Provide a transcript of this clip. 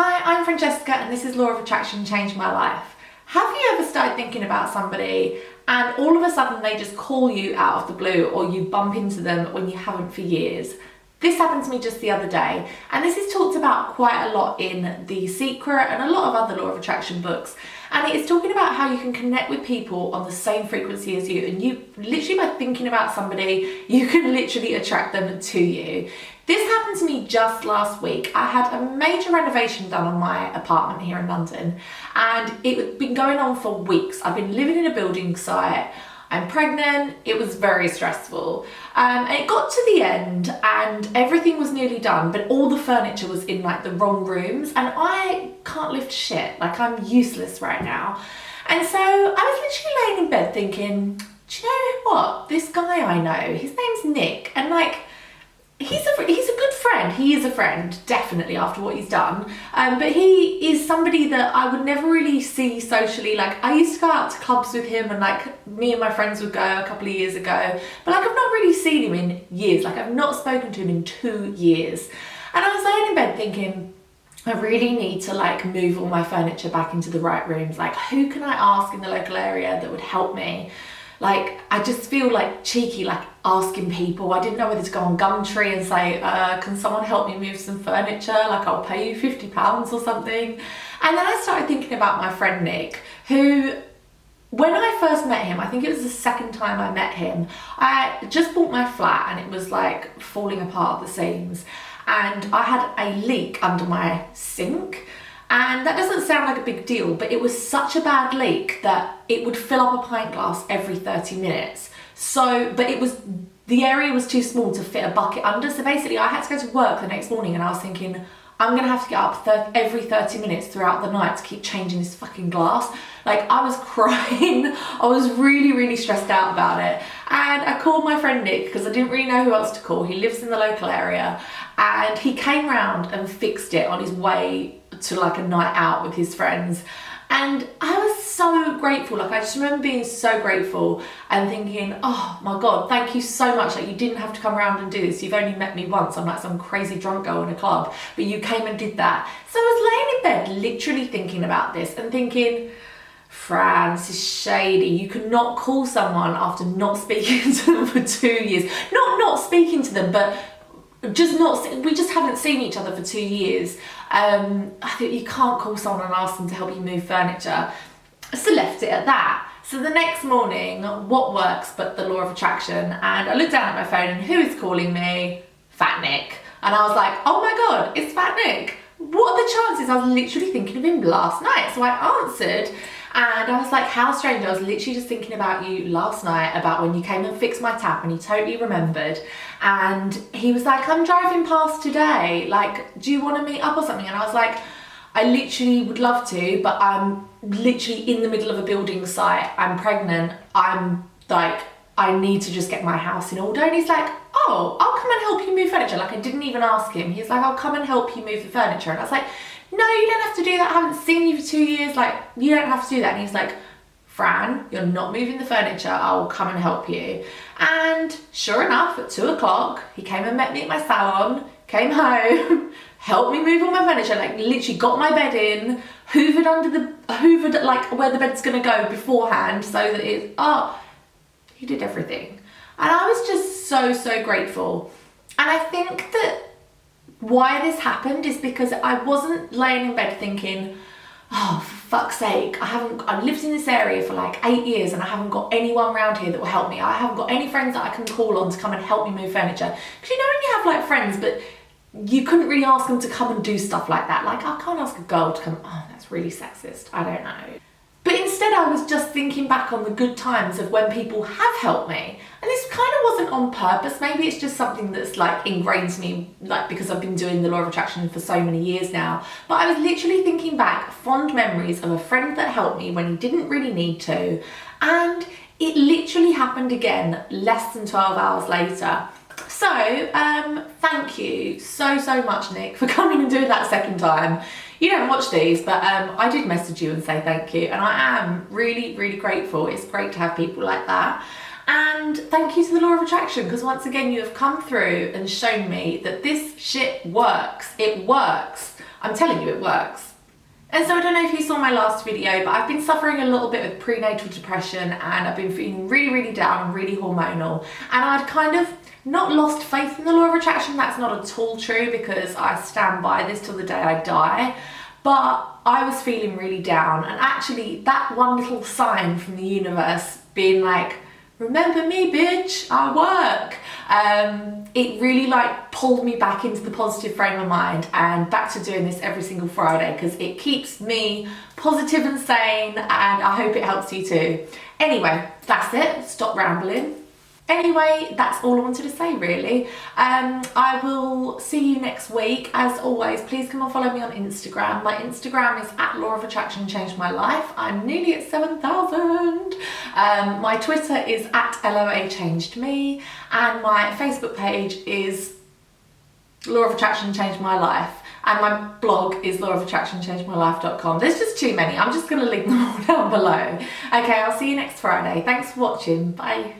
Hi, I'm Francesca and this is Law of Attraction Changed My Life. Have you ever started thinking about somebody and all of a sudden they just call you out of the blue or you bump into them when you haven't for years? This happened to me just the other day, and this is talked about quite a lot in The Secret and a lot of other Law of Attraction books. And it is talking about how you can connect with people on the same frequency as you, and you literally, by thinking about somebody, you can literally attract them to you. This happened to me just last week. I had a major renovation done on my apartment here in London, and it had been going on for weeks. I've been living in a building site. I'm pregnant. It was very stressful. And it got to the end and everything was nearly done, but all the furniture was in like the wrong rooms and I can't lift shit. Like, I'm useless right now. And so I was literally laying in bed thinking, do you know what? This guy I know, his name's Nick, and like, he's a good friend. He is a friend, definitely, after what he's done. But he is somebody that I would never really see socially. Like, I used to go out to clubs with him and like me and my friends would go a couple of years ago. But like, I've not really seen him in years. Like, I've not spoken to him in 2 years. And I was laying in bed thinking, I really need to like move all my furniture back into the right rooms. Like, who can I ask in the local area that would help me? Like, I just feel like cheeky, like asking people. I didn't know whether to go on Gumtree and say, can someone help me move some furniture? Like, I'll pay you £50 or something. And then I started thinking about my friend Nick, who, when I first met him, I think it was the second time I met him, I just bought my flat and it was like falling apart at the seams. And I had a leak under my sink. And that doesn't sound like a big deal, but it was such a bad leak that it would fill up a pint glass every 30 minutes. So, but the area was too small to fit a bucket under. So basically I had to go to work the next morning and I was thinking, I'm gonna have to get up every 30 minutes throughout the night to keep changing this fucking glass. Like, I was crying. I was really, really stressed out about it. And I called my friend Nick because I didn't really know who else to call. He lives in the local area and he came round and fixed it on his way to like a night out with his friends. And I was so grateful. Like, I just remember being so grateful and thinking, oh my God, thank you so much. Like, you didn't have to come around and do this. You've only met me once. I'm like some crazy drunk girl in a club, but you came and did that. So I was laying in bed literally thinking about this and thinking, Fran, this is shady. You cannot call someone after not speaking to them for 2 years. Not speaking to them, but we just haven't seen each other for 2 years. I think you can't call someone and ask them to help you move furniture. So left it at that. So the next morning, what works but the law of attraction? And I looked down at my phone and who is calling me? Fat Nick. And I was like, oh my God, it's Fat Nick. What are the chances? I was literally thinking of him last night. So I answered and I was like, how strange. I was literally just thinking about you last night, about when you came and fixed my tap, and he totally remembered. And he was like, I'm driving past today. Like, do you want to meet up or something? And I was like, I literally would love to, but I'm literally in the middle of a building site. I'm pregnant. I'm like, I need to just get my house in order. And he's like, oh, I'll come and help you move furniture. Like, I didn't even ask him. He's like, I'll come and help you move the furniture. And I was like, no, you don't have to do that. I haven't seen you for 2 years. Like, you don't have to do that. And he's like, Fran, you're not moving the furniture. I'll come and help you. And sure enough, at 2 o'clock, he came and met me at my salon, came home, helped me move all my furniture, like literally got my bed in, hoovered like where the bed's gonna go beforehand so that he did everything. And I was just so, so grateful. And I think that why this happened is because I wasn't laying in bed thinking, oh, for fuck's sake, I've lived in this area for like 8 years and I haven't got anyone around here that will help me. I haven't got any friends that I can call on to come and help me move furniture. Because you know when you have like friends, but you couldn't really ask them to come and do stuff like that. Like, I can't ask a girl to come, oh, that's really sexist. I don't know. But instead I was just thinking back on the good times of when people have helped me. And this kind of wasn't on purpose. Maybe it's just something that's like ingrained to me, like because I've been doing the law of attraction for so many years now. But I was literally thinking back, fond memories of a friend that helped me when he didn't really need to. And it literally happened again less than 12 hours later. So, thank you so much, Nick, for coming and doing that second time. You don't watch these, but I did message you and say thank you. And I am really, really grateful. It's great to have people like that. And thank you to the law of attraction, because once again, you have come through and shown me that this shit works. It works. I'm telling you, it works. And so I don't know if you saw my last video, but I've been suffering a little bit of prenatal depression and I've been feeling really, really down and really hormonal. And I'd kind of not lost faith in the law of attraction. That's not at all true, because I stand by this till the day I die. But I was feeling really down, and actually that one little sign from the universe being like, remember me, bitch, I work. It really like pulled me back into the positive frame of mind and back to doing this every single Friday, because it keeps me positive and sane, and I hope it helps you too. Anyway, that's it. Stop rambling. Anyway, that's all I wanted to say really. I will see you next week. As always, please come and follow me on Instagram. My Instagram is @Law of Attraction Changed My Life. I'm nearly at 7,000. My Twitter is @LOA Changed Me, and my Facebook page is Law of Attraction Changed My Life, and my blog is lawofattractionchangedmylife.com. There's just too many. I'm just going to link them all down below. Okay, I'll see you next Friday. Thanks for watching. Bye.